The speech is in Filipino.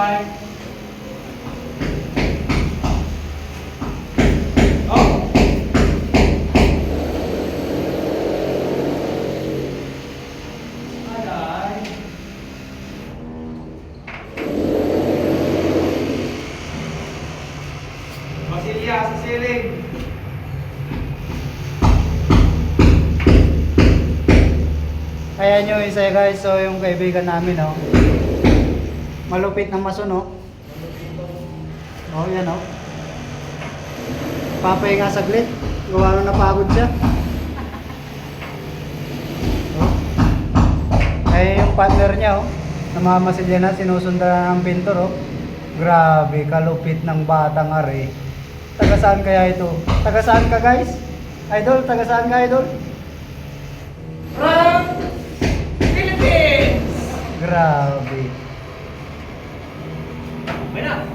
Bye-bye. Oh! Bye-bye. Masilya sa siling. Ayan yung isa guys, so yung kaibigan namin oh. Malupit na mason oh. Oh yan oh. Papahinga saglit, gawa na napagod siya. Oh. Ay yung partner niya oh, namamasilya na, sinusundan na ng pintor oh. Grabe, kalupit ng batang are. Taga saan kaya ito? Taga saan ka guys? Idol, taga saan ka idol? From Philippines! Grabe. Okay na.